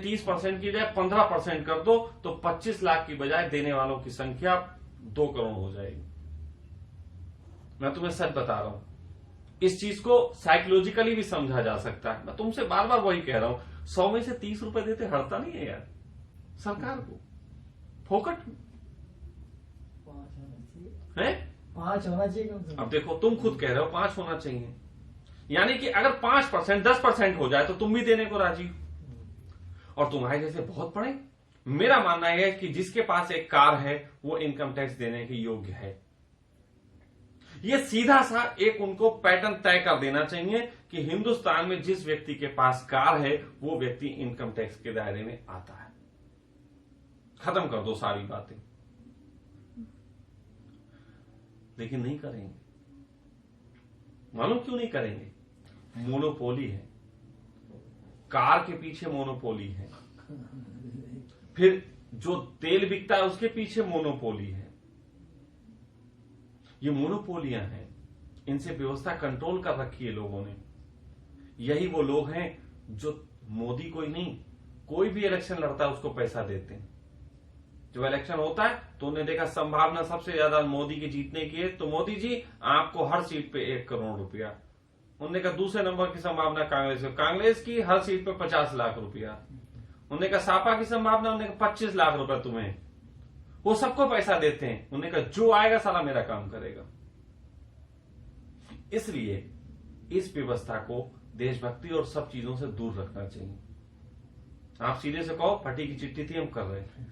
30% की बजाय 15% कर दो तो 25 लाख की बजाय देने वालों की संख्या 2 करोड़ हो जाएगी। मैं तुम्हें सच बता रहा हूं, इस चीज को साइकोलॉजिकली भी समझा जा सकता है। मैं तुमसे बार बार वही कह रहा हूं, 100 में से 30 रुपए देते हड़ता नहीं है यार सरकार को, फोकट है। 5 होना चाहिए कम से कम। अब देखो तुम खुद कह रहे हो 5 होना चाहिए, यानी कि अगर 5% 10% हो जाए तो तुम भी देने को राजी हो। और तुम्हारे जैसे बहुत पड़े। मेरा मानना यह है कि जिसके पास एक कार है वो इनकम टैक्स देने के योग्य है। ये सीधा सा एक उनको पैटर्न तय कर देना चाहिए कि हिंदुस्तान में जिस व्यक्ति के पास कार है वो व्यक्ति इनकम टैक्स के दायरे में आता है। खत्म कर दो सारी बातें, लेकिन नहीं करेंगे। मालूम क्यों नहीं करेंगे? मोनोपोली है, कार के पीछे मोनोपोली है, फिर जो तेल बिकता है उसके पीछे मोनोपोली है। ये मोनोपोलियां हैं, इनसे व्यवस्था कंट्रोल कर रखी है लोगों ने। यही वो लोग हैं जो मोदी को ही नहीं, कोई भी इलेक्शन लड़ता है उसको पैसा देते हैं। जब इलेक्शन होता है तो उन्हें देखा संभावना सबसे ज्यादा मोदी के जीतने की है, तो मोदी जी आपको हर सीट पे 1 करोड़ रुपया। उन्होंने कहा दूसरे नंबर की संभावना कांग्रेस है, कांग्रेस की हर सीट पे 50 लाख रुपया। उन्होंने कहा सापा की संभावना, उन्होंने कहा 25 लाख रुपया तुम्हें। वो सबको पैसा देते हैं। उन्होंने कहा जो आएगा साला मेरा काम करेगा। इसलिए इस व्यवस्था को देशभक्ति और सब चीजों से दूर रखना चाहिए। आप सीधे से कहो फटी की चिट्ठी थी हम कर रहे थे,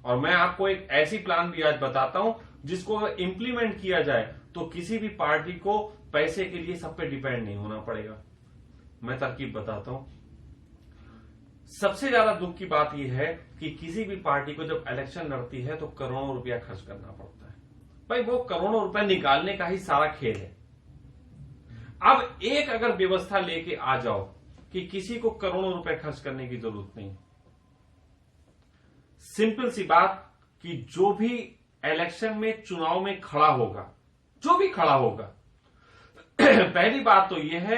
और मैं आपको एक ऐसी प्लान भी आज बताता हूं जिसको इंप्लीमेंट किया जाए तो किसी भी पार्टी को पैसे के लिए सब पे डिपेंड नहीं होना पड़ेगा। मैं तरकीब बताता हूं। सबसे ज्यादा दुख की बात यह है कि किसी भी पार्टी को जब इलेक्शन लड़ती है तो करोड़ों रुपया खर्च करना पड़ता है। भाई वो करोड़ों रुपया निकालने का ही सारा खेल है। अब एक अगर व्यवस्था लेके आ जाओ कि किसी को करोड़ों रुपए खर्च करने की जरूरत नहीं, सिंपल सी बात कि जो भी इलेक्शन में चुनाव में खड़ा होगा, जो भी खड़ा होगा पहली बात तो यह है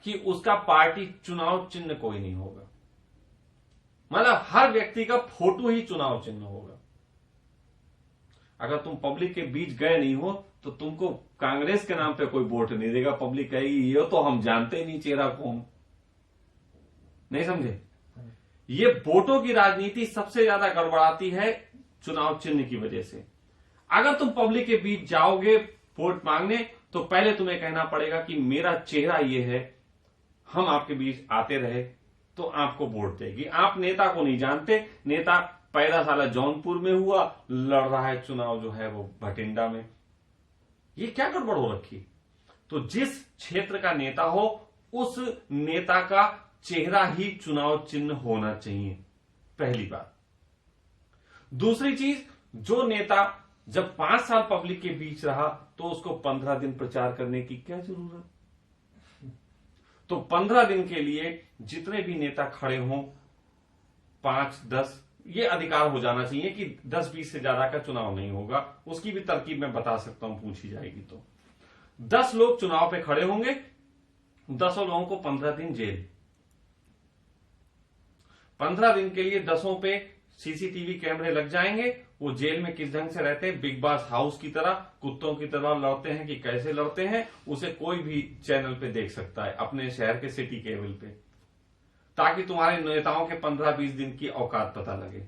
कि उसका पार्टी चुनाव चिन्ह कोई नहीं होगा। मतलब हर व्यक्ति का फोटो ही चुनाव चिन्ह होगा। अगर तुम पब्लिक के बीच गए नहीं हो तो तुमको कांग्रेस के नाम पे कोई वोट नहीं देगा। पब्लिक कहेगी ये तो हम जानते ही नहीं चेहरा कौन। नहीं समझे? ये वोटों की राजनीति सबसे ज्यादा गड़बड़ाती है चुनाव चिन्ह की वजह से। अगर तुम पब्लिक के बीच जाओगे वोट मांगने तो पहले तुम्हें कहना पड़ेगा कि मेरा चेहरा ये है, हम आपके बीच आते रहे तो आपको वोट देगी। आप नेता को नहीं जानते, नेता पैदा साला जौनपुर में हुआ, लड़ रहा है चुनाव जो है वो भटिंडा में। ये क्या गड़बड़ हो रखी? तो जिस क्षेत्र का नेता हो उस नेता का चेहरा ही चुनाव चिन्ह होना चाहिए, पहली बात। दूसरी चीज, जो नेता जब 5 साल पब्लिक के बीच रहा तो उसको 15 दिन प्रचार करने की क्या जरूरत? तो 15 दिन के लिए जितने भी नेता खड़े हों, 5, 10, ये अधिकार हो जाना चाहिए कि 10-20 से ज्यादा का चुनाव नहीं होगा। उसकी भी तरकीब मैं बता सकता हूं, पूछी जाएगी तो। 10 लोग चुनाव पे खड़े होंगे, 10 लोगों को 15 दिन जेल। 15 दिन के लिए 10 पे सीसीटीवी कैमरे लग जाएंगे। वो जेल में किस ढंग से रहते हैं, बिग बॉस हाउस की तरह, कुत्तों की तरह लड़ते हैं कि कैसे लड़ते हैं, उसे कोई भी चैनल पे देख सकता है, अपने शहर के सिटी केबल पे, ताकि तुम्हारे नेताओं के 15-20 दिन की औकात पता लगे।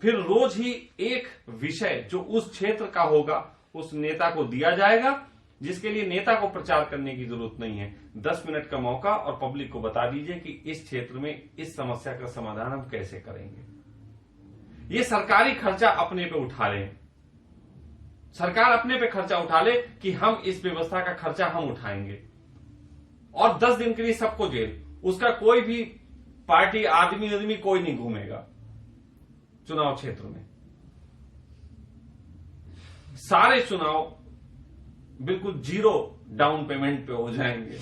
फिर रोज ही एक विषय जो उस क्षेत्र का होगा उस नेता को दिया जाएगा, जिसके लिए नेता को प्रचार करने की जरूरत नहीं है। 10 मिनट का मौका और पब्लिक को बता दीजिए कि इस क्षेत्र में इस समस्या का समाधान हम कैसे करेंगे। ये सरकारी खर्चा अपने पे उठा लें, सरकार अपने पे खर्चा उठा ले कि हम इस व्यवस्था का खर्चा हम उठाएंगे, और 10 दिन के लिए सबको जेल। उसका कोई भी पार्टी आदमी कोई नहीं घूमेगा चुनाव क्षेत्र में। सारे चुनाव बिल्कुल 0 डाउन पेमेंट पे हो जाएंगे।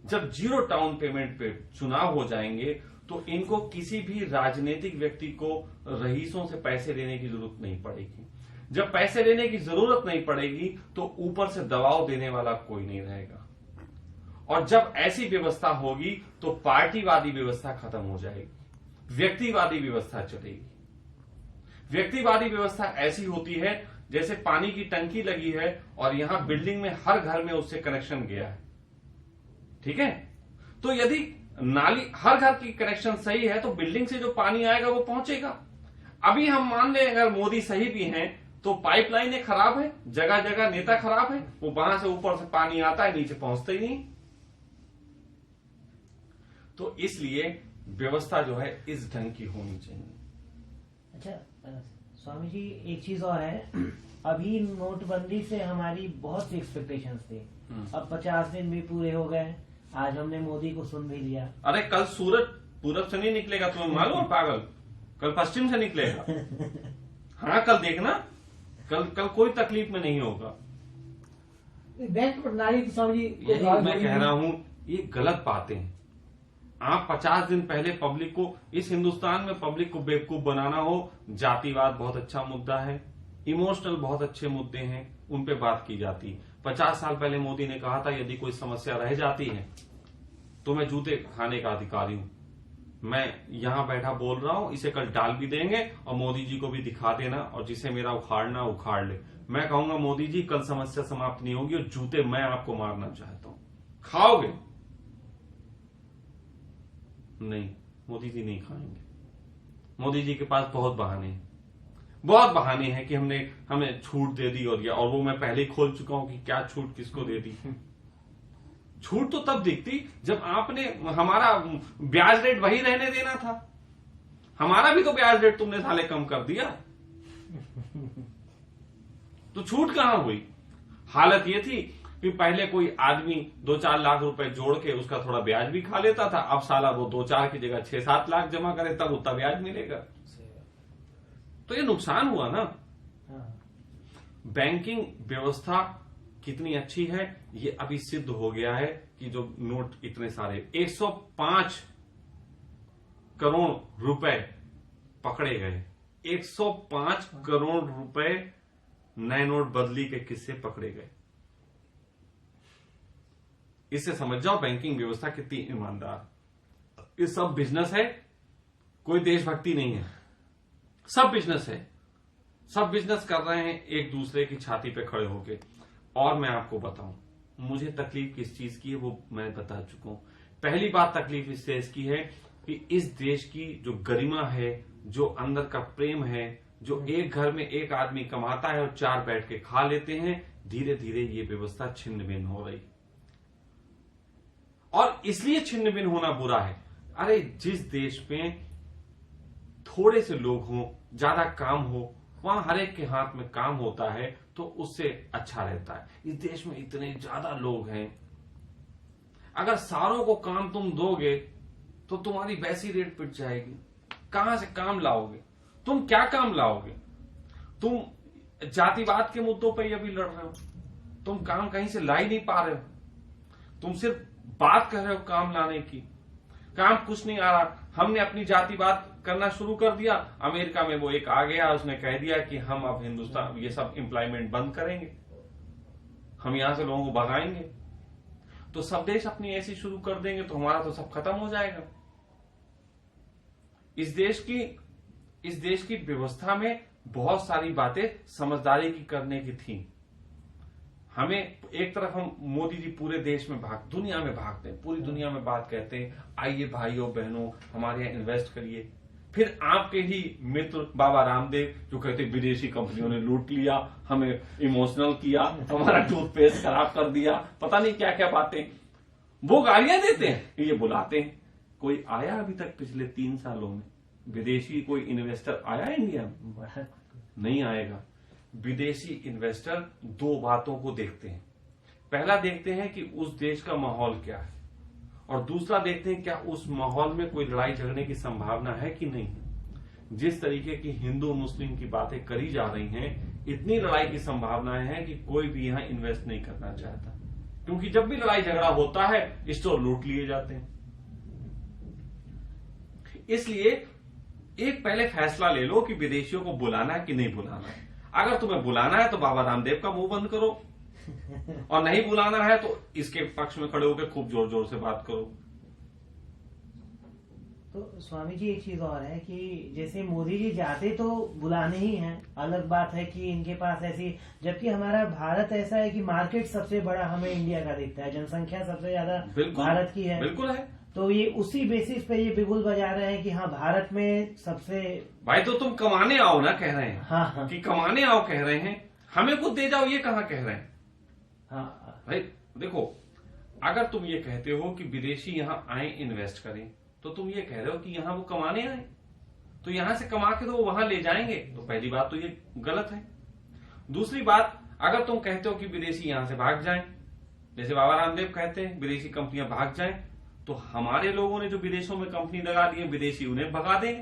जब 0 डाउन पेमेंट पे चुनाव हो जाएंगे तो इनको किसी भी राजनीतिक व्यक्ति को रईसों से पैसे लेने की जरूरत नहीं पड़ेगी। जब पैसे लेने की जरूरत नहीं पड़ेगी तो ऊपर से दबाव देने वाला कोई नहीं रहेगा। और जब ऐसी व्यवस्था होगी तो पार्टीवादी व्यवस्था खत्म हो जाएगी, व्यक्तिवादी व्यवस्था चलेगी। व्यक्तिवादी व्यवस्था ऐसी होती है जैसे पानी की टंकी लगी है और यहां बिल्डिंग में हर घर में उससे कनेक्शन गया है, ठीक है। तो यदि नाली हर घर की कनेक्शन सही है तो बिल्डिंग से जो पानी आएगा वो पहुंचेगा। अभी हम मान लें अगर मोदी सही भी हैं तो पाइपलाइनें खराब है, जगह जगह नेता खराब है, वो वहां से ऊपर से पानी आता है, नीचे पहुंचता ही नहीं। तो इसलिए व्यवस्था जो है इस ढंग की होनी चाहिए। अच्छा स्वामी जी, एक चीज और है, अभी नोटबंदी से हमारी बहुत सी एक्सपेक्टेशंस थी, अब 50 दिन भी पूरे हो गए, आज हमने मोदी को सुन भी लिया। अरे कल सूरज पूरब से नहीं निकलेगा, तुम्हें मालूम है पागल, कल पश्चिम से निकलेगा। हाँ कल देखना, कल कोई तकलीफ में नहीं होगा। बैंक प्रणाली तो स्वामी जी यही मैं कह रहा हूं, ये गलत बातें हैं। आप 50 दिन पहले पब्लिक को, इस हिंदुस्तान में पब्लिक को बेवकूफ बनाना हो, जातिवाद बहुत अच्छा मुद्दा है, इमोशनल बहुत अच्छे मुद्दे हैं, उन पे बात की जाती है। 50 साल पहले मोदी ने कहा था यदि कोई समस्या रह जाती है तो मैं जूते खाने का अधिकारी हूं, मैं यहां बैठा बोल रहा हूं, इसे कल डाल भी देंगे और मोदी जी को भी दिखा देना, और जिसे मेरा उखाड़ना उखाड़ ले। मैं कहूंगा मोदी जी कल समस्या समाप्त नहीं होगी और जूते मैं आपको मारना चाहता हूं, खाओगे? नहीं, मोदी जी नहीं खाएंगे। मोदी जी के पास बहुत बहाने हैं, बहुत बहाने हैं कि हमें छूट दे दी और वो मैं पहले ही खोल चुका हूं कि क्या छूट किसको दे दी। छूट तो तब दिखती जब आपने हमारा ब्याज रेट वही रहने देना था, हमारा भी तो ब्याज रेट तुमने साले कम कर दिया, तो छूट कहां हुई? हालत ये थी कि पहले कोई आदमी 2-4 लाख रुपए जोड़ के उसका थोड़ा ब्याज भी खा लेता था, अब साला वो 2-4 की जगह 6-7 लाख जमा करे तब उतना ब्याज मिलेगा, तो ये नुकसान हुआ ना। बैंकिंग व्यवस्था कितनी अच्छी है ये अभी सिद्ध हो गया है कि जो नोट इतने सारे 105 करोड़ रुपए पकड़े गए, 105 करोड़ रुपए नए नोट बदली के किस्से पकड़े गए। इससे समझ जाओ बैंकिंग व्यवस्था कितनी ईमानदार। ये सब बिजनेस है, कोई देशभक्ति नहीं है, सब बिजनेस है, सब बिजनेस कर रहे हैं एक दूसरे की छाती पे खड़े होके। और मैं आपको बताऊं मुझे तकलीफ किस चीज की है वो मैं बता चुका हूं। पहली बात तकलीफ इससे इसकी है कि इस देश की जो गरिमा है, जो अंदर का प्रेम है, जो एक घर में एक आदमी कमाता है और 4 बैठ के खा लेते हैं, धीरे धीरे ये व्यवस्था छिन्न भिन्न हो रही, और इसलिए छिन्न भिन्न होना बुरा है। अरे जिस देश में थोड़े से लोग हों, ज्यादा काम हो, वहां हर एक के हाथ में काम होता है तो उससे अच्छा रहता है। इस देश में इतने ज्यादा लोग हैं, अगर सारों को काम तुम दोगे तो तुम्हारी वैसी रेट पिट जाएगी। कहां से काम लाओगे? तुम क्या काम लाओगे? तुम जातिवाद के मुद्दों पर अभी लड़ रहे हो, तुम काम कहीं से ला ही नहीं पा रहे हो, तुम सिर्फ बात कर रहे हो काम लाने की, काम कुछ नहीं आ रहा। हमने अपनी जातिवाद करना शुरू कर दिया, अमेरिका में वो एक आ गया, उसने कह दिया कि हम अब हिंदुस्तान ये सब एम्प्लॉयमेंट बंद करेंगे, हम यहां से लोगों को भगाएंगे, तो सब देश अपनी ऐसी शुरू कर देंगे तो हमारा तो सब खत्म हो जाएगा। इस देश की व्यवस्था में बहुत सारी बातें समझदारी की करने की थी। हमें एक तरफ हम मोदी जी पूरे देश में दुनिया में भागते हैं, पूरी दुनिया में बात कहते हैं आइए भाइयों बहनों हमारे यहाँ इन्वेस्ट करिए। फिर आपके ही मित्र बाबा रामदेव जो कहते विदेशी कंपनियों ने लूट लिया, हमें इमोशनल किया, हमारा टूथपेस्ट खराब कर दिया, पता नहीं क्या क्या बातें, वो गालियां देते हैं, ये बुलाते हैं। कोई आया अभी तक पिछले 3 सालों में विदेशी कोई इन्वेस्टर आया इंडिया में? नहीं आएगा। विदेशी इन्वेस्टर 2 बातों को देखते हैं, पहला देखते हैं कि उस देश का माहौल क्या है, और दूसरा देखते हैं क्या उस माहौल में कोई लड़ाई झगड़ने की संभावना है कि नहीं। जिस तरीके की हिंदू मुस्लिम की बातें करी जा रही हैं, इतनी लड़ाई की संभावनाएं हैं कि कोई भी यहां इन्वेस्ट नहीं करना चाहता, क्योंकि जब भी लड़ाई झगड़ा होता है स्टोर लूट लिए जाते हैं। इसलिए एक पहले फैसला ले लो कि विदेशियों को बुलाना है कि नहीं बुलाना है। अगर तुम्हें बुलाना है तो बाबा रामदेव का मुंह बंद करो, और नहीं बुलाना है तो इसके पक्ष में खड़े होकर खूब जोर जोर से बात करो। तो स्वामी जी एक चीज और है कि जैसे मोदी जी जाते तो बुलाने ही हैं, अलग बात है कि इनके पास ऐसी, जबकि हमारा भारत ऐसा है कि मार्केट सबसे बड़ा हमें इंडिया का दिखता है, जनसंख्या सबसे ज्यादा भारत की है। बिल्कुल है। तो ये उसी बेसिस पे ये बिगुल बजा रहे हैं कि हाँ भारत में सबसे। भाई तो तुम कमाने आओ ना कह रहे हैं। हाँ। कि कमाने आओ कह रहे हैं, हमें कुछ दे जाओ ये कहाँ कह रहे हैं। हाँ भाई देखो, अगर तुम ये कहते हो कि विदेशी यहाँ आए इन्वेस्ट करें, तो तुम ये कह रहे हो कि यहाँ वो कमाने आए, तो यहां से कमा के तो वो वहां ले जाएंगे, तो पहली बात तो ये गलत है। दूसरी बात, अगर तुम कहते हो कि विदेशी यहां से भाग जाएं, जैसे बाबा रामदेव कहते हैं विदेशी कंपनियां भाग जाएं, तो हमारे लोगों ने जो विदेशों में कंपनी लगा दी है, विदेशी उन्हें भगा देंगे।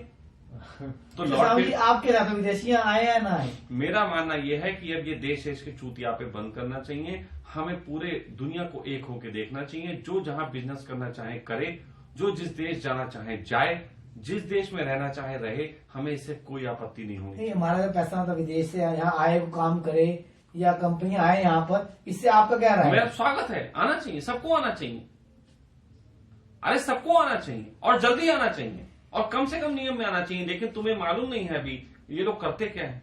तो आप कह रहे विदेशी आए या ना आए? मेरा मानना यह है कि अब ये देश के चूतिया पे बंद करना चाहिए। हमें पूरे दुनिया को एक होकर देखना चाहिए। जो जहां बिजनेस करना चाहे करे, जो जिस देश जाना चाहे जाए, जिस देश में रहना चाहे रहे, हमें इससे कोई आपत्ति नहीं होगी। हमारा जो पैसा मतलब विदेश से यहाँ आए वो काम करे या कंपनी आए यहाँ पर, इससे आपका क्या राय है? मेरा स्वागत है, आना चाहिए, सबको आना चाहिए। अरे सबको आना चाहिए और जल्दी आना चाहिए और कम से कम नियम में आना चाहिए। लेकिन तुम्हें मालूम नहीं है अभी ये लोग करते क्या है,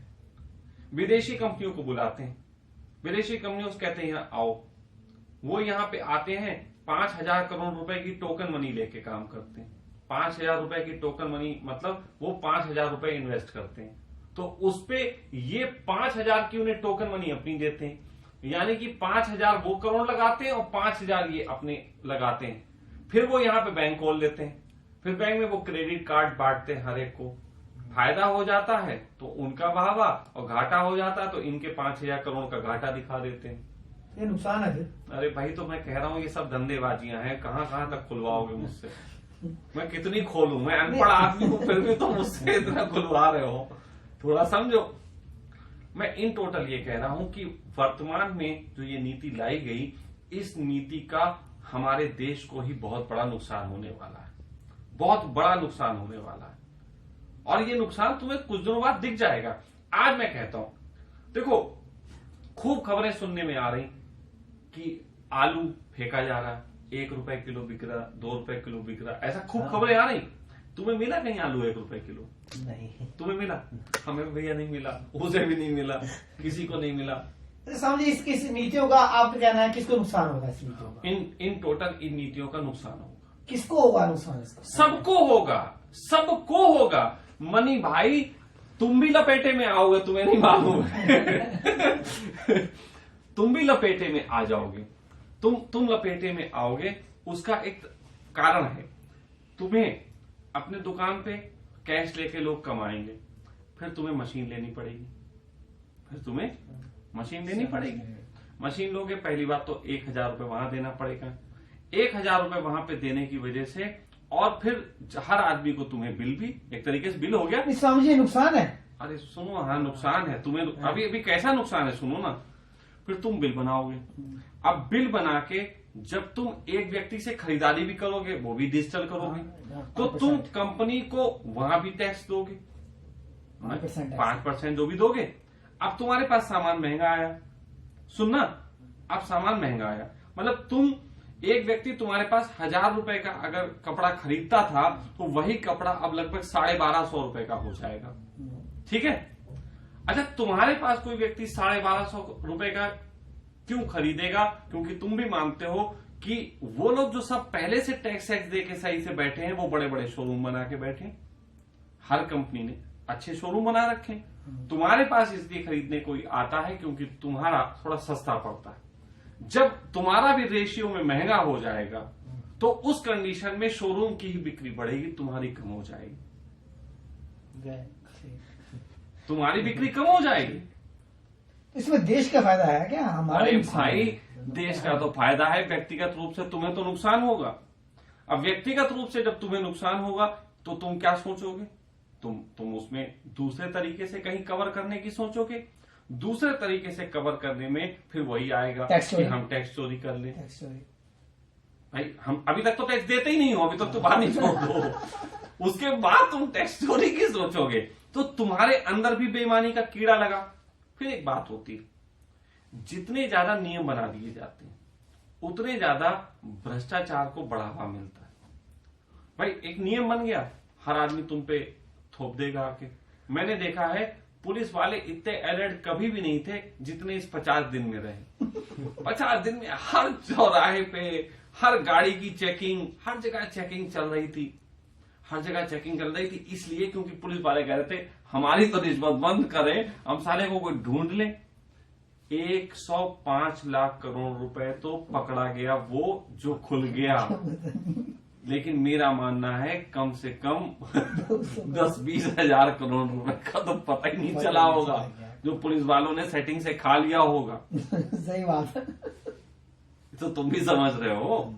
विदेशी कंपनियों को बुलाते हैं, विदेशी कंपनियों से कहते हैं यहाँ आओ, वो यहाँ पे आते हैं, 5,000 करोड़ रुपए की टोकन मनी लेके काम करते हैं। 5,000 रुपए की टोकन मनी मतलब वो 5,000 रुपए इन्वेस्ट करते हैं, तो उस पे ये 5,000 की उन्हें टोकन मनी अपनी देते हैं, यानी कि 5,000 वो करोड़ लगाते हैं और 5,000 ये अपने लगाते हैं। फिर वो यहाँ पे बैंक खोल लेते हैं, फिर बैंक में वो क्रेडिट कार्ड बांटते हैं, हर एक को फायदा हो जाता है तो उनका वाहवा और घाटा हो जाता है तो इनके 5,000 करोड़ का घाटा दिखा देते हैं। ये नुकसान है फिर। अरे भाई तो मैं कह रहा हूँ ये सब धंधेबाजियां हैं, कहाँ कहाँ तक खुलवाओगे मुझसे? मैं कितनी खोलूं? मैं अनपढ़ आदमी हूँ फिर भी तो मुझसे इतना खुलवा रहे हो, थोड़ा समझो। मैं इन टोटल ये कह रहा हूं कि वर्तमान में जो ये नीति लाई गई, इस नीति का हमारे देश को ही बहुत बड़ा नुकसान होने वाला है, बहुत बड़ा नुकसान होने वाला है। और ये नुकसान तुम्हें कुछ दिनों बाद दिख जाएगा। आज मैं कहता हूं, देखो खूब खबरें सुनने में आ रही कि आलू फेंका जा रहा है, 1 रुपए किलो बिक रहा, 2 रुपए किलो बिक रहा, ऐसा खूब खबरें आ रही। तुम्हें मिला कहीं आलू 1 रुपए किलो? नहीं। तुम्हें मिला? हमें भैया नहीं मिला, उसे भी नहीं मिला, किसी को नहीं मिला। समझिए इसकी नीतियों का आप कहना है किसको नुकसान होगा? इस नीतियों का इन टोटल इन नीतियों का नुकसान होगा। किसको होगा नुकसान? इसका सबको होगा, सबको होगा। मनी भाई तुम भी लपेटे में आओगे, तुम्हें नहीं मालूम है। तुम भी लपेटे में आ जाओगे, तुम लपेटे में आओगे। उसका एक कारण है, तुम्हें अपने दुकान पे कैश लेके लोग कमाएंगे, फिर तुम्हें मशीन लेनी पड़ेगी, फिर तुम्हें मशीन लेनी पड़ेगी। मशीन लोगे, पहली बात तो 1,000 रुपए वहां देना पड़ेगा। 1,000 रुपए वहां पे देने की वजह से और फिर हर आदमी को तुम्हें बिल भी एक तरीके से बिल हो गया। समझिए नुकसान है। अरे सुनो, हाँ नुकसान है तुम्हें। अभी कैसा नुकसान है सुनो ना। फिर तुम बिल बनाओगे, अब बिल बना के जब तुम एक व्यक्ति से खरीदारी भी करोगे, वो भी डिजिटल करोगे, तो तुम कंपनी को वहां भी टैक्स दोगे, 5% जो भी दोगे। अब तुम्हारे पास सामान महंगा आया, सुनना, अब सामान महंगा आया, मतलब तुम एक व्यक्ति तुम्हारे पास 1,000 रुपए का अगर कपड़ा खरीदता था तो वही कपड़ा अब लगभग 1,250 रुपए का हो जाएगा। ठीक है? अच्छा, तुम्हारे पास कोई व्यक्ति 1,250 रुपए का क्यों खरीदेगा? क्योंकि तुम भी मानते हो कि वो लोग जो सब पहले से टैक्स दे के सही से बैठे हैं, वो बड़े बड़े शोरूम बना के बैठे हैं। हर कंपनी ने अच्छे शोरूम बना रखे हैं। तुम्हारे पास इसलिए खरीदने कोई आता है क्योंकि तुम्हारा थोड़ा सस्ता पड़ता है। जब तुम्हारा भी रेशियो में महंगा हो जाएगा तो उस कंडीशन में शोरूम की ही बिक्री बढ़ेगी, तुम्हारी कम हो जाएगी, तुम्हारी बिक्री कम हो जाएगी। इसमें देश का फायदा है क्या? हमारा? अरे भाई, देश का तो फायदा है, व्यक्तिगत रूप से तुम्हें तो नुकसान होगा। अब व्यक्तिगत रूप से जब तुम्हें नुकसान होगा तो तुम क्या सोचोगे? तुम उसमें दूसरे तरीके से कहीं कवर करने की सोचोगे। दूसरे तरीके से कवर करने में फिर वही आएगा कि हम टैक्स चोरी कर लें। भाई हम अभी तक तो टैक्स देते ही नहीं हो, अभी तक तो बाहर नहीं छोड़ दो, उसके बाद तुम टैक्स चोरी की सोचोगे तो तुम्हारे अंदर भी बेईमानी का कीड़ा लगा। फिर एक बात होती है, जितने ज्यादा नियम बना दिए जाते हैं उतने ज्यादा भ्रष्टाचार को बढ़ावा मिलता है। भाई एक नियम बन गया, हर आदमी तुम पे थोप देगा आके। मैंने देखा है पुलिस वाले इतने अलर्ट कभी भी नहीं थे जितने इस 50 दिन में रहे। 50 दिन में हर चौराहे पे, हर गाड़ी की चेकिंग, हर जगह चेकिंग चल रही थी, हर जगह चेकिंग चल रही थी। इसलिए क्योंकि पुलिस वाले कह रहे थे हमारी तो रिश्वत बंद करें, हम साले को कोई ढूंढ लें। 105 लाख करोड़ रुपए तो पकड़ा गया, वो जो खुल गया। लेकिन मेरा मानना है कम से कम 10-20 हजार करोड़ रुपए का तो पता ही नहीं चला होगा, जो पुलिस वालों ने सेटिंग से खा लिया होगा। सही बात है। तो तुम भी समझ रहे हो,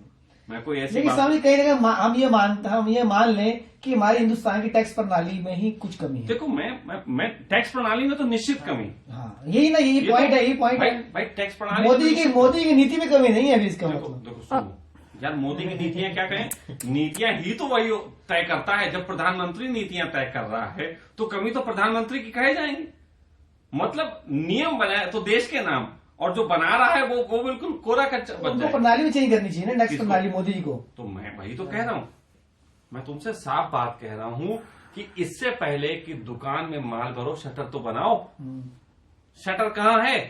मैं कोई ऐसी लेकिन बात स्वामी कहीं ना कहीं हम ये मान लें कि हमारे हिंदुस्तान की टैक्स प्रणाली में ही कुछ कमी है। देखो मैं टैक्स प्रणाली में तो निश्चित कमी। हाँ, यही पॉइंट है, यही पॉइंट है। भाई टैक्स प्रणाली मोदी की नीति में कमी नहीं है अभी इसका देखो मतलब। देखो सुनो यार, मोदी की नीतियां क्या कहें, नीतियां ही तो वही तय करता है। जब प्रधानमंत्री नीतियां तय कर रहा है तो कमी तो प्रधानमंत्री की कहे जाएंगी। मतलब नियम बनाए तो देश के नाम, और जो बना रहा है वो बिल्कुल कोरा कच्चा बन उनको जाए। प्रणाली में चेंज करनी चाहिए ना, टैक्स किसको? प्रणाली मोदी जी को। तो मैं वही तो कह रहा हूं, मैं तुमसे साफ बात कह रहा हूं कि इससे पहले कि दुकान में माल भरो शटर तो बनाओ। शटर कहां है?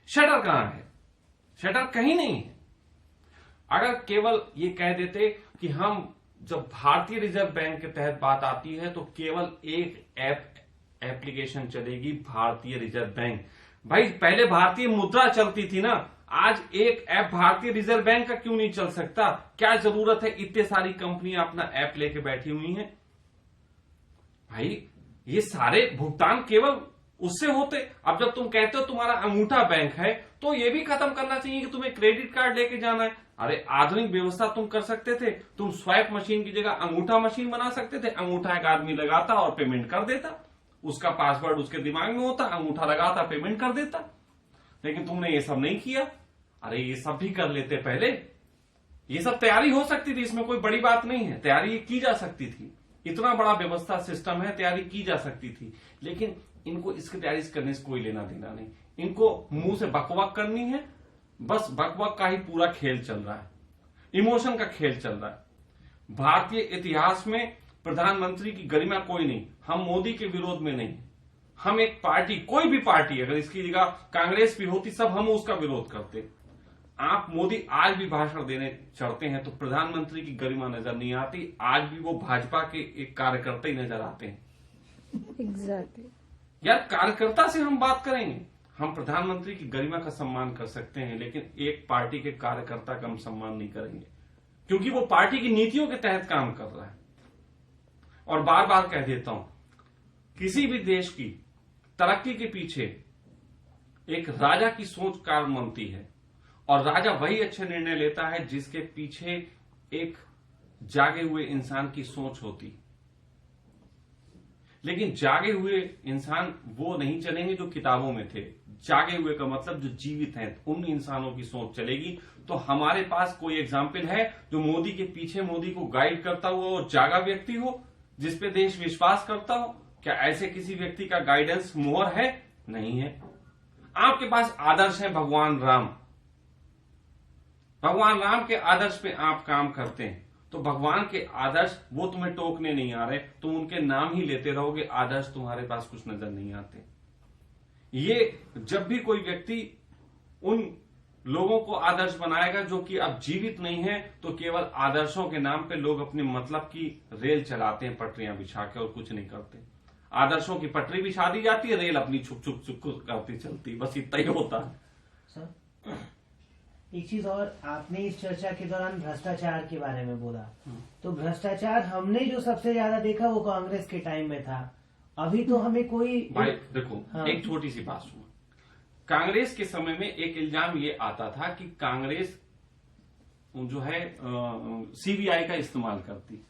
शटर कहां है? शटर कहीं नहीं है। अगर केवल ये कह देते कि हम, जब भारतीय रिजर्व बैंक के तहत बात आती है तो केवल एक एप्लीकेशन चलेगी, भारतीय रिजर्व बैंक। भाई पहले भारतीय मुद्रा चलती थी ना, आज एक ऐप भारतीय रिजर्व बैंक का क्यों नहीं चल सकता? क्या जरूरत है इतने सारी कंपनियां अपना ऐप लेके बैठी हुई हैं? भाई ये सारे भुगतान केवल उससे होते। अब जब तुम कहते हो तुम्हारा अंगूठा बैंक है, तो ये भी खत्म करना चाहिए कि तुम्हें क्रेडिट कार्ड लेके जाना है। अरे आधुनिक व्यवस्था तुम कर सकते थे, तुम स्वैप मशीन की जगह अंगूठा मशीन बना सकते थे। अंगूठा एक आदमी लगाता और पेमेंट कर देता, उसका पासवर्ड उसके दिमाग में होता, अंगूठा लगाता पेमेंट कर देता। लेकिन तुमने ये सब नहीं किया। अरे ये सब भी कर लेते पहले, ये सब तैयारी हो सकती थी, इसमें कोई बड़ी बात नहीं है, तैयारी की जा सकती थी। इतना बड़ा व्यवस्था सिस्टम है, तैयारी की जा सकती थी। लेकिन इनको इसकी तैयारी करने से कोई लेना देना नहीं, इनको मुंह से बकवाक करनी है, बस बकवाक का ही पूरा खेल चल रहा है, इमोशन का खेल चल रहा है। भारतीय इतिहास में प्रधानमंत्री की गरिमा कोई नहीं। हम मोदी के विरोध में नहीं, हम एक पार्टी, कोई भी पार्टी अगर इसकी जगह कांग्रेस भी होती, सब हम उसका विरोध करते। आप मोदी आज भी भाषण देने चढ़ते हैं तो प्रधानमंत्री की गरिमा नजर नहीं आती, आज भी वो भाजपा के एक कार्यकर्ता ही नजर आते हैं। एग्जैक्टली। यार कार्यकर्ता से हम बात करेंगे, हम प्रधानमंत्री की गरिमा का सम्मान कर सकते हैं, लेकिन एक पार्टी के कार्यकर्ता का हम सम्मान नहीं करेंगे, क्योंकि वो पार्टी की नीतियों के तहत काम कर रहा है। और बार बार कह देता हूं, किसी भी देश की तरक्की के पीछे एक राजा की सोच कारण बनती है, और राजा वही अच्छे निर्णय लेता है जिसके पीछे एक जागे हुए इंसान की सोच होती। लेकिन जागे हुए इंसान वो नहीं चलेंगे जो किताबों में थे। जागे हुए का मतलब जो जीवित हैं, उन इंसानों की सोच चलेगी। तो हमारे पास कोई एग्जाम्पल है जो मोदी के पीछे, मोदी को गाइड करता हुआ और जागा व्यक्ति हो, जिसपे देश विश्वास करता हो? क्या ऐसे किसी व्यक्ति का गाइडेंस मोहर है? नहीं है। आपके पास आदर्श है भगवान राम, भगवान राम के आदर्श पे आप काम करते हैं, तो भगवान के आदर्श वो तुम्हें टोकने नहीं आ रहे, तुम उनके नाम ही लेते रहोगे, आदर्श तुम्हारे पास कुछ नजर नहीं आते। ये जब भी कोई व्यक्ति उन लोगों को आदर्श बनाएगा जो कि अब जीवित नहीं है, तो केवल आदर्शों के नाम पे लोग अपने मतलब की रेल चलाते हैं, पटरियां बिछा के, और कुछ नहीं करते। आदर्शों की पटरी बिछा दी जाती है, रेल अपनी छुक छुक छुक करती चलती, बस इतना ही होता है। सर एक चीज और, आपने इस चर्चा के दौरान भ्रष्टाचार के बारे में बोला, तो भ्रष्टाचार हमने जो सबसे ज्यादा देखा वो कांग्रेस के टाइम में था। अभी तो हमें कोई भाई देखो, हाँ। एक छोटी सी बात सुनो। कांग्रेस के समय में एक इल्जाम ये आता था कि कांग्रेस जो है सीबीआई का इस्तेमाल करती,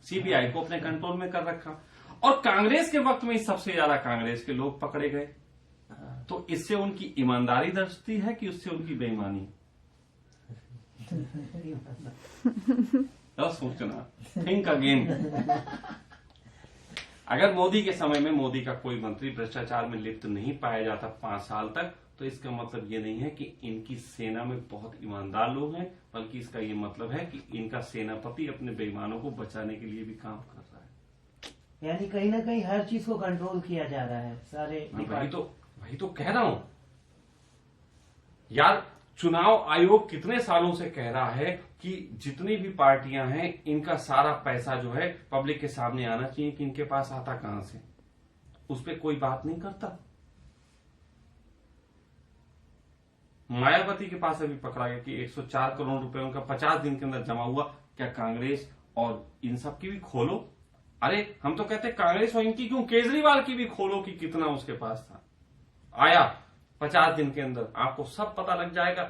सीबीआई को अपने कंट्रोल में कर रखा, और कांग्रेस के वक्त में सबसे ज्यादा कांग्रेस के लोग पकड़े गए। तो इससे उनकी ईमानदारी दर्शाती है कि उससे उनकी बेईमानी? सोचना, थिंक अगेन। अगर मोदी के समय में मोदी का कोई मंत्री भ्रष्टाचार में लिप्त नहीं पाया जाता 5 साल तक, तो इसका मतलब ये नहीं है कि इनकी सेना में बहुत ईमानदार लोग हैं, बल्कि इसका ये मतलब है कि इनका सेनापति अपने बेईमानों को बचाने के लिए भी काम कर रहा है। यानी कहीं ना कहीं हर चीज को कंट्रोल किया जा रहा है सारे वही तो कह रहा हूं यार। चुनाव आयोग कितने सालों से कह रहा है कि जितनी भी पार्टियां हैं इनका सारा पैसा जो है पब्लिक के सामने आना चाहिए कि इनके पास आता कहां से। उस पर कोई बात नहीं करता। मायावती के पास अभी पकड़ा गया कि 104 करोड़ रुपए उनका 50 दिन के अंदर जमा हुआ। क्या कांग्रेस और इन सब की भी खोलो? अरे हम तो कहते कांग्रेस और इनकी क्यों, केजरीवाल की भी खोलो कि कितना उसके पास था। आया 50 दिन के अंदर आपको सब पता लग जाएगा।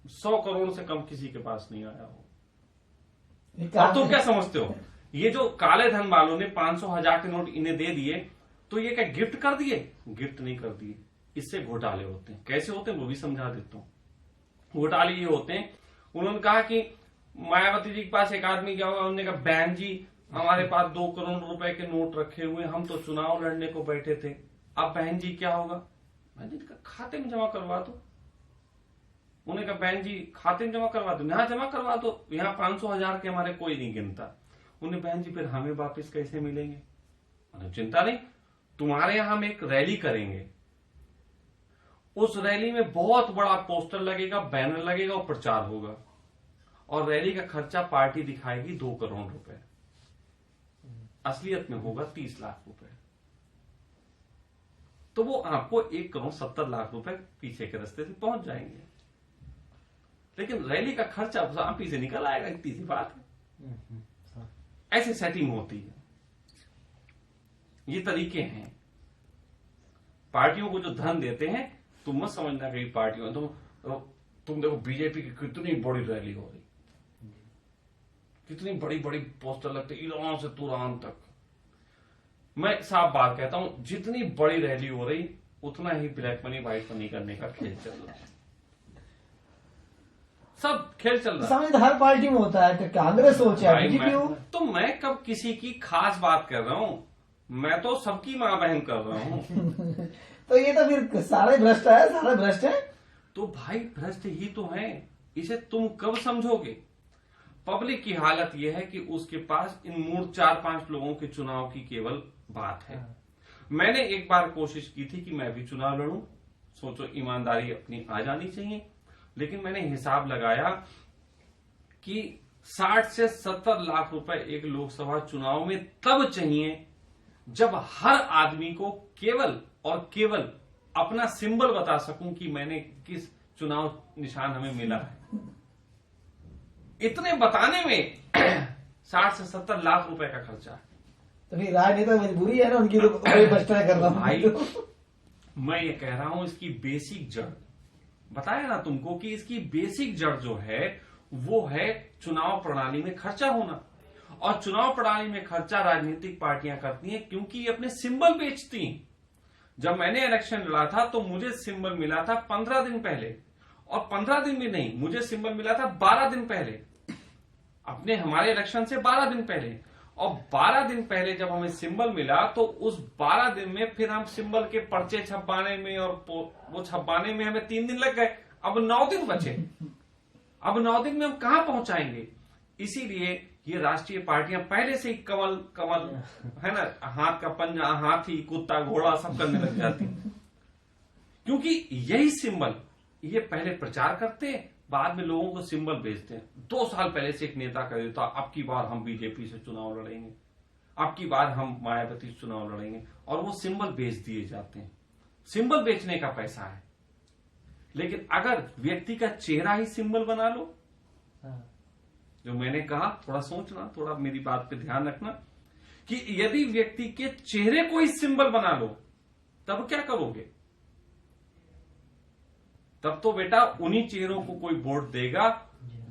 100 करोड़ से कम किसी के पास नहीं आया हो। अब तो क्या समझते हो, ये जो काले धन वालों ने 500,000 के नोट इन्हें दे दिए तो ये क्या गिफ्ट कर दिए? गिफ्ट नहीं कर दिए, इससे घोटाले होते हैं। कैसे होते हैं वो भी समझा देता हूं। घोटाले ये होते हैं, उन्होंने कहा कि मायावती जी के पास एक आदमी क्या होगा, उन्होंने कहा बहन जी हमारे पास 2 करोड़ रुपए के नोट रखे हुए, हम तो चुनाव लड़ने को बैठे थे। अब बहन जी क्या होगा? बहन जी का खाते में जमा करवा दो। उन्होंने कहा बहन जी खाते में जमा करवा दो, यहां जमा करवा दो, यहाँ 500,000 के हमारे कोई नहीं गिनता। उन्हें बहन जी फिर हमें वापस कैसे मिलेंगे? चिंता नहीं, तुम्हारे यहां हम एक रैली करेंगे, उस रैली में बहुत बड़ा पोस्टर लगेगा, बैनर लगेगा और प्रचार होगा, और रैली का खर्चा पार्टी दिखाएगी 2 करोड़ रुपए, असलियत में होगा 30 लाख रुपए। तो वो आपको 1,70,00,000 रुपए पीछे के रास्ते से पहुंच जाएंगे, लेकिन रैली का खर्चा आप ही से निकल आएगा। इतनी सी बात है। ऐसी सेटिंग होती है, ये तरीके हैं। पार्टियों को जो धन देते हैं, तुम मत समझना कहीं पार्टियों, तुम देखो बीजेपी की कितनी बड़ी रैली हो रही, कितनी बड़ी बड़ी पोस्टर लगते ईरान से तुरान तक। मैं साफ बात कहता हूं, जितनी बड़ी रैली हो रही उतना ही ब्लैक मनी व्हाइट मनी करने का खेल चल रहा है। सब खेल चल रहा है। समझ हर पार्टी में होता है, कांग्रेस हो चाहे बीजेपी हो। तो मैं कब किसी की खास बात कर रहा हूं, मैं तो सबकी मां बहन कर रहा हूं। तो ये तो फिर सारे भ्रष्ट है, सारे भ्रष्ट है। तो भाई भ्रष्ट ही तो है, इसे तुम कब समझोगे? पब्लिक की हालत यह है कि उसके पास इन मूर्ख 4-5 लोगों के चुनाव की केवल बात है। मैंने एक बार कोशिश की थी कि मैं भी चुनाव लड़ूं, सोचो ईमानदारी अपनी आ जानी चाहिए, लेकिन मैंने हिसाब लगाया कि 60 से 70 लाख रुपए एक लोकसभा चुनाव में तब चाहिए जब हर आदमी को केवल और केवल अपना सिंबल बता सकूं कि मैंने किस चुनाव निशान हमें मिला है। इतने बताने में 60 से 70 लाख रुपए का खर्चा है। तो फिर राजनेता मजबूरी है ना उनकी, तो भ्रष्टाचार कर रहा भाई मैं ये कह रहा हूं, इसकी बेसिक जड़ बताया ना तुमको कि इसकी बेसिक जड़ जो है वो है चुनाव प्रणाली में खर्चा होना। और चुनाव प्रणाली में खर्चा राजनीतिक पार्टियां करती हैं क्योंकि ये अपने सिंबल बेचती हैं। जब मैंने इलेक्शन लड़ा था तो मुझे सिंबल मिला था 15 दिन पहले, और 15 दिन भी नहीं, मुझे सिंबल मिला था 12 दिन पहले, अपने हमारे इलेक्शन से 12 दिन पहले। और 12 दिन पहले जब हमें सिंबल मिला तो उस 12 दिन में फिर हम सिंबल के पर्चे छपवाने में और वो छपवाने में हमें 3 दिन लग गए। अब 9 दिन बचे। अब 9 दिन में हम कहां पहुंचाएंगे? इसीलिए ये राष्ट्रीय पार्टियां पहले से ही कमल है ना, हाथ का पंजा, हाथी, कुत्ता, घोड़ा सब करने लग जाती, क्योंकि यही सिंबल ये पहले प्रचार करते हैं, बाद में लोगों को सिंबल बेचते हैं। 2 साल पहले से एक नेता कह देता अब की बार हम बीजेपी से चुनाव लड़ेंगे, अब की बार हम मायावती से चुनाव लड़ेंगे, और वो सिंबल बेच दिए जाते हैं। सिंबल बेचने का पैसा है। लेकिन अगर व्यक्ति का चेहरा ही सिंबल बना लो, जो मैंने कहा, थोड़ा सोचना, थोड़ा मेरी बात पे ध्यान रखना, कि यदि व्यक्ति के चेहरे को ही सिंबल बना लो तब क्या करोगे? तब तो बेटा उन्हीं चेहरों को कोई वोट देगा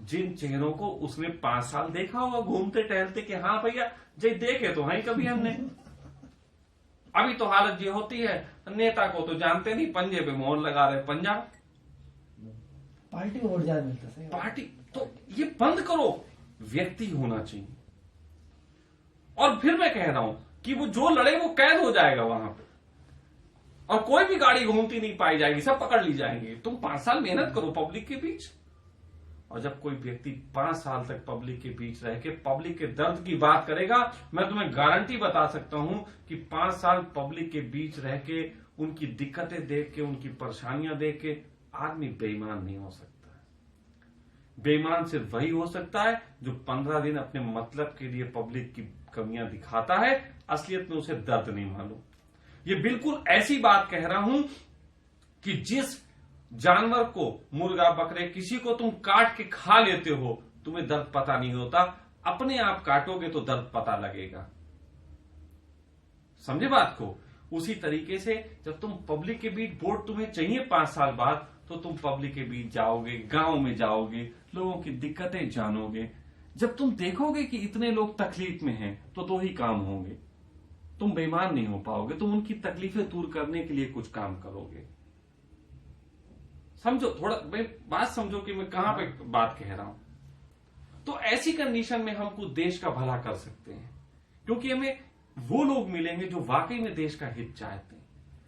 जिन चेहरों को उसने 5 साल देखा होगा घूमते टहलते, कि हाँ भैया जय देखे तो है कभी हमने। अभी तो हालत ये होती है, नेता को तो जानते नहीं, पंजे पे मोहर लगा रहे पंजाब, पार्टी को वोट ज्यादा मिलता है। पार्टी तो ये बंद करो, व्यक्ति होना चाहिए। और फिर मैं कह रहा हूं कि वो जो लड़े वो कैद हो जाएगा वहां पे। और कोई भी गाड़ी घूमती नहीं पाई जाएगी, सब पकड़ ली जाएंगी। तुम 5 साल मेहनत करो पब्लिक के बीच। और जब कोई व्यक्ति 5 साल तक पब्लिक के बीच रह के पब्लिक के दर्द की बात करेगा, मैं तुम्हें गारंटी बता सकता हूं कि 5 साल पब्लिक के बीच रह के उनकी दिक्कतें देख के, उनकी परेशानियां देख के आदमी बेईमान नहीं हो सकता। बेईमान सिर्फ वही हो सकता है जो 15 दिन अपने मतलब के लिए पब्लिक की कमियां दिखाता है, असलियत में उसे दर्द नहीं मालूम। ये बिल्कुल ऐसी बात कह रहा हूं कि जिस जानवर को, मुर्गा बकरे किसी को तुम काट के खा लेते हो, तुम्हें दर्द पता नहीं होता, अपने आप काटोगे तो दर्द पता लगेगा। समझे बात को? उसी तरीके से जब तुम पब्लिक के बीच वोट तुम्हें चाहिए 5 साल बाद, तो तुम पब्लिक के बीच जाओगे, गांव में जाओगे, लोगों की दिक्कतें जानोगे। जब तुम देखोगे कि इतने लोग तकलीफ में हैं, तो ही काम होंगे। तुम बेईमान नहीं हो पाओगे, तुम उनकी तकलीफें दूर करने के लिए कुछ काम करोगे। समझो, थोड़ा बात समझो कि मैं कहां पे बात कह रहा हूं। तो ऐसी कंडीशन में हम कुछ देश का भला कर सकते हैं, क्योंकि हमें वो लोग मिलेंगे जो वाकई में देश का हित चाहते हैं।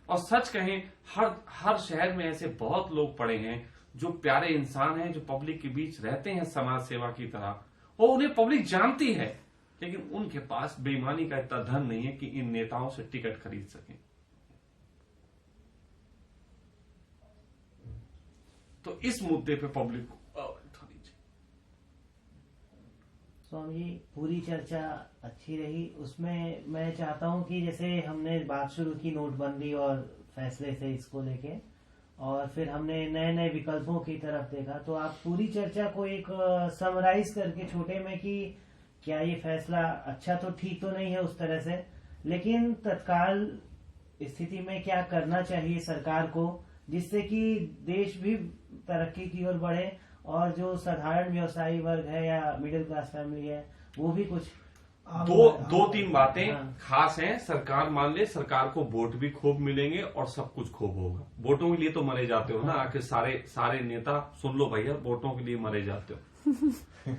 और सच कहें, हर शहर में ऐसे बहुत लोग पड़े हैं जो प्यारे इंसान हैं, जो पब्लिक के बीच रहते हैं समाज सेवा की तरह, और उन्हें पब्लिक जानती है, लेकिन उनके पास बेईमानी का इतना धन नहीं है कि इन नेताओं से टिकट खरीद सकें। तो इस मुद्दे पे पब्लिक को स्वामी जी, पूरी चर्चा अच्छी रही। उसमें मैं चाहता हूं कि जैसे हमने बात शुरू की नोटबंदी और फैसले से इसको लेके, और फिर हमने नए नए विकल्पों की तरफ देखा, तो आप पूरी चर्चा को एक समराइज करके छोटे में कि क्या ये फैसला अच्छा तो ठीक तो नहीं है उस तरह से, लेकिन तत्काल स्थिति में क्या करना चाहिए सरकार को, जिससे कि देश भी तरक्की की ओर बढ़े और जो साधारण व्यवसायी वर्ग है या मिडिल क्लास फैमिली है वो भी कुछ। दो तीन बातें खास हैं। सरकार मान ले, सरकार को वोट भी खूब मिलेंगे और सब कुछ खूब होगा। वोटों के लिए तो मरे जाते हो ना, आखिर सारे नेता सुन लो भैया, वोटों के लिए मरे जाते हो।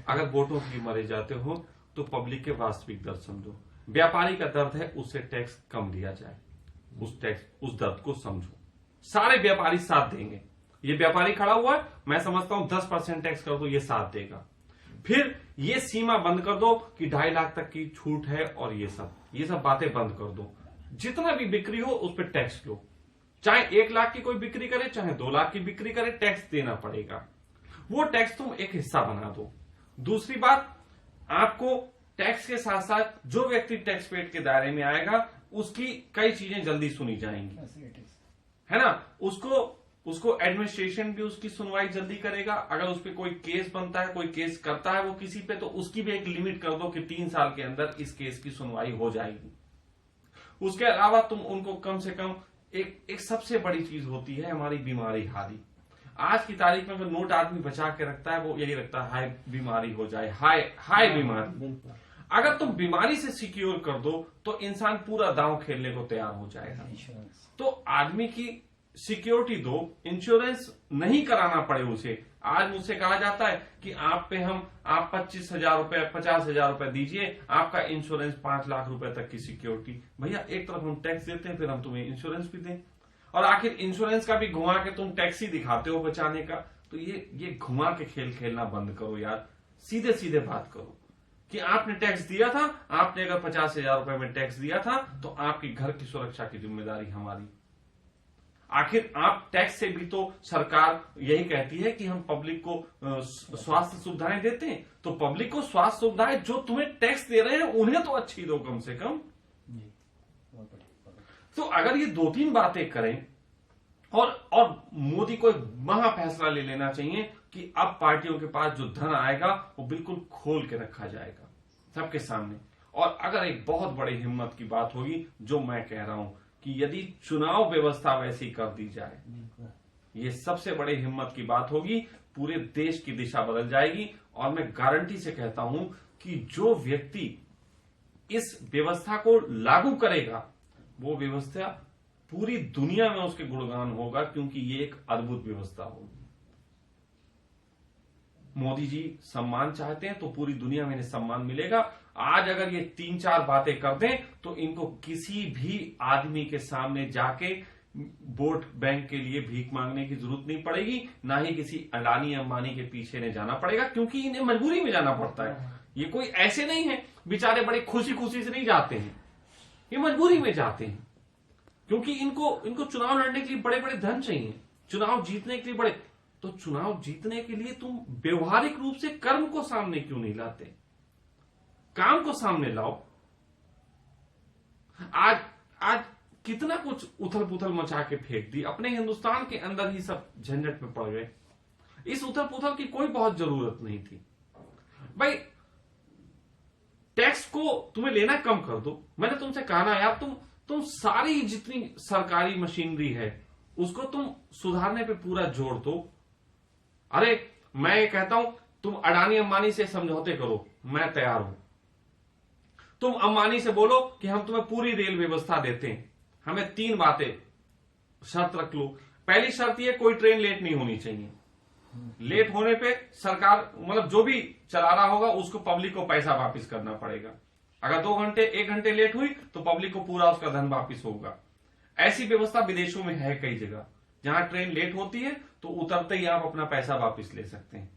अगर वोटों के लिए मरे जाते हो तो पब्लिक के वास्तविक दर्द समझो। व्यापारी का दर्द है, उससे टैक्स कम लिया जाए, उस दर्द को समझो। सारे व्यापारी साथ देंगे। ये व्यापारी खड़ा हुआ है, मैं समझता हूं 10% टैक्स कर दो, ये साथ देगा। फिर ये सीमा बंद कर दो कि 2.5 लाख तक की छूट है, और ये सब बातें बंद कर दो। जितना भी बिक्री हो उस पर टैक्स लो, चाहे 1 लाख की कोई बिक्री करे, चाहे 2 लाख की बिक्री करे, टैक्स देना पड़ेगा। वो टैक्स तुम एक हिस्सा बना दो। दूसरी बात, आपको टैक्स के साथ साथ जो व्यक्ति टैक्स पेड के दायरे में आएगा उसकी कई चीजें जल्दी सुनी जाएंगी, है ना। उसको एडमिनिस्ट्रेशन भी उसकी सुनवाई जल्दी करेगा। अगर उस पर कोई केस बनता है, कोई केस करता है वो किसी पे, तो उसकी भी एक लिमिट कर दो कि 3 साल के अंदर इस केस की सुनवाई हो जाएगी। उसके अलावा तुम उनको कम से कम एक सबसे बड़ी चीज होती है हमारी बीमारी हारी। आज की तारीख में अगर नोट आदमी बचा के रखता है, वो यही रखता है हाई बीमारी हो जाए, हाई बीमारी। अगर तुम बीमारी से सिक्योर कर दो तो इंसान पूरा दांव खेलने को तैयार हो जाएगा। तो आदमी की सिक्योरिटी दो, इंश्योरेंस नहीं कराना पड़े उसे। आज मुझसे कहा जाता है कि आप 25,000 रुपए 50,000 रुपए दीजिए, आपका इंश्योरेंस 5 लाख रुपए तक की सिक्योरिटी। भैया, एक तरफ हम टैक्स देते हैं, फिर हम तुम्हें इंश्योरेंस भी दें, और आखिर इंश्योरेंस का भी घुमा के तुम टैक्स ही दिखाते हो बचाने का। तो ये घुमा के खेल खेलना बंद करो यार। सीधे सीधे बात करो कि आपने टैक्स दिया था, आपने अगर 50,000 रुपए में टैक्स दिया था तो आपकी घर की सुरक्षा की जिम्मेदारी हमारी। आखिर आप टैक्स से भी तो, सरकार यही कहती है कि हम पब्लिक को स्वास्थ्य सुविधाएं देते हैं, तो पब्लिक को स्वास्थ्य सुविधाएं जो तुम्हें टैक्स दे रहे हैं उन्हें तो अच्छी दो कम से कम। तो अगर ये 2-3 बातें करें, और मोदी को एक महा फैसला ले लेना चाहिए कि अब पार्टियों के पास जो धन आएगा वो बिल्कुल खोल के रखा जाएगा सबके सामने। और अगर एक बहुत बड़ी हिम्मत की बात होगी, जो मैं कह रहा हूं कि यदि चुनाव व्यवस्था वैसी कर दी जाए, ये सबसे बड़ी हिम्मत की बात होगी, पूरे देश की दिशा बदल जाएगी। और मैं गारंटी से कहता हूं कि जो व्यक्ति इस व्यवस्था को लागू करेगा, वो व्यवस्था पूरी दुनिया में उसके गुणगान होगा, क्योंकि ये एक अद्भुत व्यवस्था होगी। मोदी जी सम्मान चाहते हैं तो पूरी दुनिया में इन्हें सम्मान मिलेगा। आज अगर ये 3-4 बातें कर दें तो इनको किसी भी आदमी के सामने जाके वोट बैंक के लिए भीख मांगने की जरूरत नहीं पड़ेगी, ना ही किसी अडानी अंबानी के पीछे ने जाना पड़ेगा, क्योंकि इन्हें मजबूरी में जाना पड़ता है। ये कोई ऐसे नहीं है बेचारे बड़े खुशी खुशी से नहीं जाते हैं, ये मजबूरी में जाते हैं, क्योंकि इनको चुनाव लड़ने के लिए बड़े बड़े धन चाहिए, चुनाव जीतने के लिए बड़े। तो चुनाव जीतने के लिए तुम व्यवहारिक रूप से कर्म को सामने क्यों नहीं लाते, काम को सामने लाओ। आज कितना कुछ उथल पुथल मचा के फेंक दी, अपने हिंदुस्तान के अंदर ही सब झंझट में पड़ गए। इस उथल पुथल की कोई बहुत जरूरत नहीं थी भाई। टैक्स को तुम्हें लेना कम कर दो। मैंने तुमसे कहा ना यार, तुम सारी जितनी सरकारी मशीनरी है उसको तुम सुधारने पे पूरा जोर दो। अरे मैं ये कहता हूं, तुम अडानी अंबानी से समझौते करो, मैं तैयार हूं। तुम अंबानी से बोलो कि हम तुम्हें पूरी रेल व्यवस्था देते हैं, हमें 3 बातें शर्त रख लो। पहली शर्त यह, कोई ट्रेन लेट नहीं होनी चाहिए। लेट होने पे सरकार मतलब जो भी चला रहा होगा उसको, पब्लिक को पैसा वापस करना पड़ेगा। अगर 2 घंटे 1 घंटे लेट हुई तो पब्लिक को पूरा उसका धन वापस होगा। ऐसी व्यवस्था विदेशों में है कई जगह, जहां ट्रेन लेट होती है तो उतरते ही आप अपना पैसा वापस ले सकते हैं।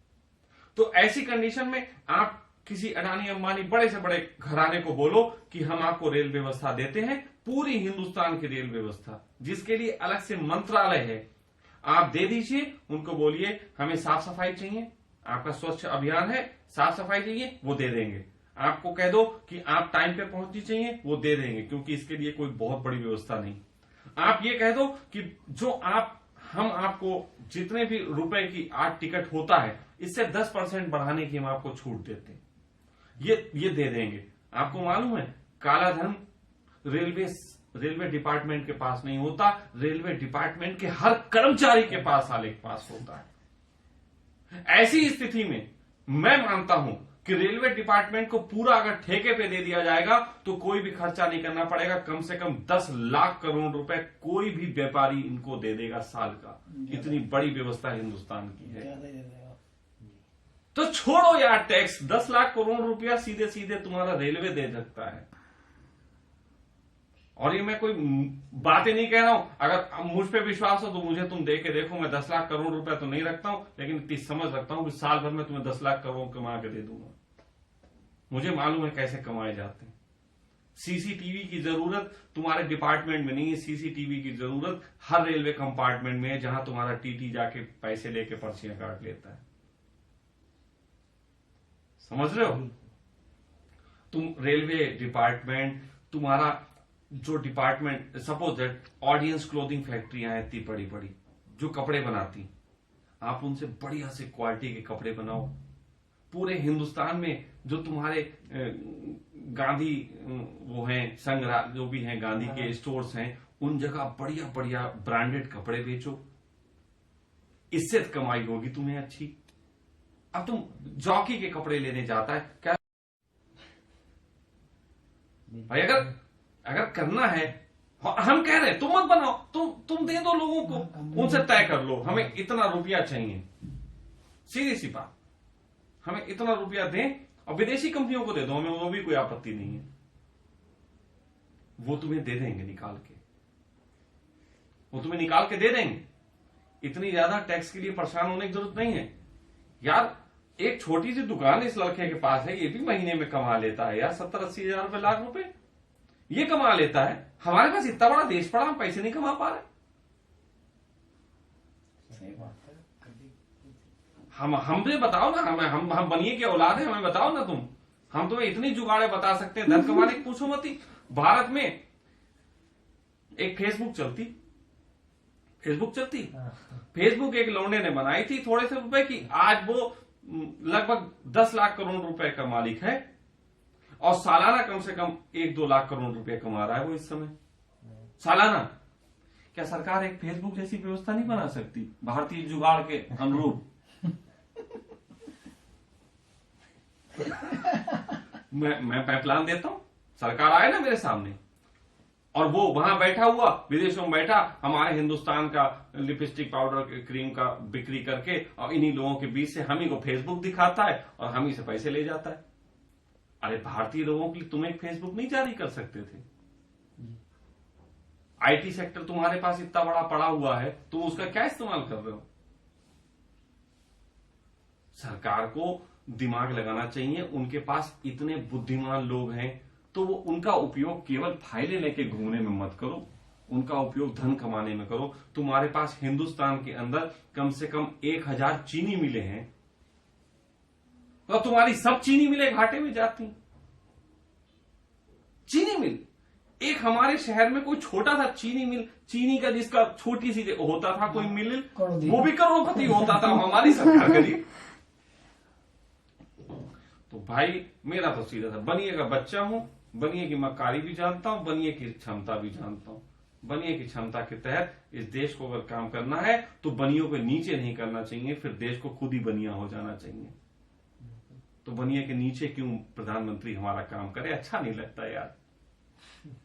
तो ऐसी कंडीशन में आप किसी अडानी अंबानी बड़े से बड़े घराने को बोलो कि हम आपको रेल व्यवस्था देते हैं, पूरी हिंदुस्तान की रेल व्यवस्था, जिसके लिए अलग से मंत्रालय है, आप दे दीजिए। उनको बोलिए हमें साफ सफाई चाहिए, आपका स्वच्छ अभियान है, साफ सफाई चाहिए, वो दे देंगे। आपको कह दो कि आप टाइम पे पहुंचनी चाहिए, वो दे देंगे, क्योंकि इसके लिए कोई बहुत बड़ी व्यवस्था नहीं। आप ये कह दो कि जो हम आपको जितने भी रुपए की आज टिकट होता है, इससे 10% बढ़ाने की हम आपको छूट देते हैं, ये दे देंगे। आपको मालूम है, काला धन रेलवे डिपार्टमेंट के पास नहीं होता, रेलवे डिपार्टमेंट के हर कर्मचारी के पास, साले के पास होता है। ऐसी स्थिति में मैं मानता हूं कि रेलवे डिपार्टमेंट को पूरा अगर ठेके पे दे दिया जाएगा तो कोई भी खर्चा नहीं करना पड़ेगा। कम से कम 10 लाख करोड़ रुपए कोई भी व्यापारी इनको दे देगा साल का। इतनी बड़ी व्यवस्था हिंदुस्तान की है। तो छोड़ो यार टैक्स, 10 लाख करोड़ रुपया सीधे सीधे तुम्हारा रेलवे दे सकता है। और ये मैं कोई बातें नहीं कह रहा हूं, अगर मुझ पे विश्वास हो तो मुझे तुम दे के देखो। मैं 10 लाख करोड़ रुपया तो नहीं रखता हूं, लेकिन इतनी समझ रखता हूं कि साल भर में तुम्हें 10 लाख करोड़ कमा के दे दूंगा। मुझे मालूम है कैसे कमाए जाते हैं। सीसीटीवी की जरूरत तुम्हारे डिपार्टमेंट में नहीं है, सीसीटीवी की जरूरत हर रेलवे कंपार्टमेंट में है, जहां तुम्हारा टीटी जाके पैसे लेके पर्चियां काट लेता है। समझ रहे हो? तुम रेलवे डिपार्टमेंट, तुम्हारा जो department, suppose that audience clothing फैक्ट्रियां हैं इतनी बड़ी बड़ी जो कपड़े बनाती, आप उनसे बढ़िया से क्वालिटी के कपड़े बनाओ। पूरे हिंदुस्तान में जो तुम्हारे गांधी वो हैं संघ, जो भी हैं गांधी के स्टोर्स हैं, उन जगह बढ़िया बढ़िया ब्रांडेड कपड़े बेचो, इससे कमाई होगी तुम्हें अच्छी। अब तुम जॉकी के कपड़े लेने जाता है क्या भाई? अगर करना है, हम कह रहे हैं तुम मत बनाओ, तुम दे दो लोगों को, उनसे तय कर लो हमें इतना रुपया चाहिए। सीधी सी बात, हमें इतना रुपया दें और विदेशी कंपनियों को दे दो, हमें वो भी कोई आपत्ति नहीं है। वो तुम्हें दे देंगे निकाल के, वो तुम्हें निकाल के दे देंगे। इतनी ज्यादा टैक्स के लिए परेशान होने की जरूरत नहीं है यार। एक छोटी सी दुकान इस लड़के के पास है, ये भी महीने में कमा लेता है यार 70-80 हजार रुपए, लाख रुपए ये कमा लेता है। हमारे पास इतना बड़ा देश पड़ा, हम पैसे नहीं कमा पा रहे। सही बात है। हमसे बताओ ना, हम बनिए के औलाद है, हमें बताओ ना तुम। हम तुम्हें इतनी जुगाड़े बता सकते हैं, धन कमाने की पूछो मत ही। भारत में एक फेसबुक चलती, फेसबुक एक लौंडे ने बनाई थी थोड़े से रुपए की, आज वो लगभग 10 लाख करोड़ रुपए का मालिक है और सालाना कम से कम 1-2 लाख करोड़ रुपए कमा रहा है वो इस समय सालाना। क्या सरकार एक फेसबुक जैसी व्यवस्था नहीं बना सकती भारतीय जुगाड़ के अनुरूप? मैं पाइपलाइन देता हूं, सरकार आए ना मेरे सामने, और वो वहां बैठा हुआ, विदेशों में बैठा, हमारे हिंदुस्तान का लिपस्टिक पाउडर क्रीम का बिक्री करके और इन्हीं लोगों के बीच से हम ही को फेसबुक दिखाता है और हम ही से पैसे ले जाता है। अरे भारतीय लोगों के लिए तुम एक फेसबुक नहीं जारी कर सकते थे? आईटी सेक्टर तुम्हारे पास इतना बड़ा पड़ा हुआ है, तुम उसका क्या इस्तेमाल कर रहे हो? सरकार को दिमाग लगाना चाहिए। उनके पास इतने बुद्धिमान लोग हैं, तो वो उनका उपयोग केवल फाइलें लेके घूमने में मत करो, उनका उपयोग धन कमाने में करो। तुम्हारे पास हिंदुस्तान के अंदर कम से कम 1000 चीनी मिलें हैं, तो तुम्हारी सब चीनी मिलें घाटे में जाती। चीनी मिल, एक हमारे शहर में कोई छोटा सा चीनी मिल, चीनी का जिसका छोटी सी होता था कोई मिल, वो भी करोड़पति होता था हमारी सरकार गरीब। तो भाई मेरा तो सीधा था, बनिए का बच्चा हूं, बनिए की मक्कारी भी जानता हूं, बनिए की क्षमता भी जानता हूं। बनिए की क्षमता के तहत इस देश को अगर काम करना है तो बनियों के नीचे नहीं करना चाहिए, फिर देश को खुद ही बनिया हो जाना चाहिए। तो बनिए के नीचे क्यों प्रधानमंत्री हमारा काम करे? अच्छा नहीं लगता यार।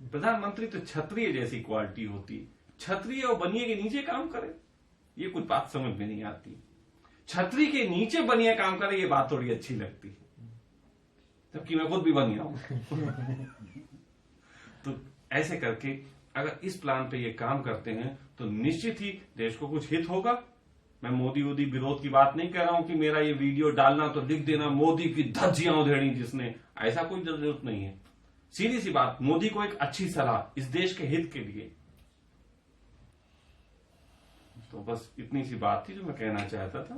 प्रधानमंत्री तो क्षत्रिय जैसी क्वालिटी होती, क्षत्रिय और बनिए के नीचे काम करे, ये कुछ बात समझ में नहीं आती। छतरी के नीचे बनिया काम करे, ये बात थोड़ी अच्छी लगती है, जबकि मैं खुद भी बनिया हूं। तो ऐसे करके अगर इस प्लान पे ये काम करते हैं तो निश्चित ही देश को कुछ हित होगा। मैं मोदी विरोध की बात नहीं कर रहा हूं कि मेरा ये वीडियो डालना तो लिख देना मोदी की धज्जियां उधेड़ी जिसने, ऐसा कोई जरूरत नहीं है। सीधी सी बात, मोदी को एक अच्छी सलाह इस देश के हित के लिए। तो बस इतनी सी बात थी जो मैं कहना चाहता था।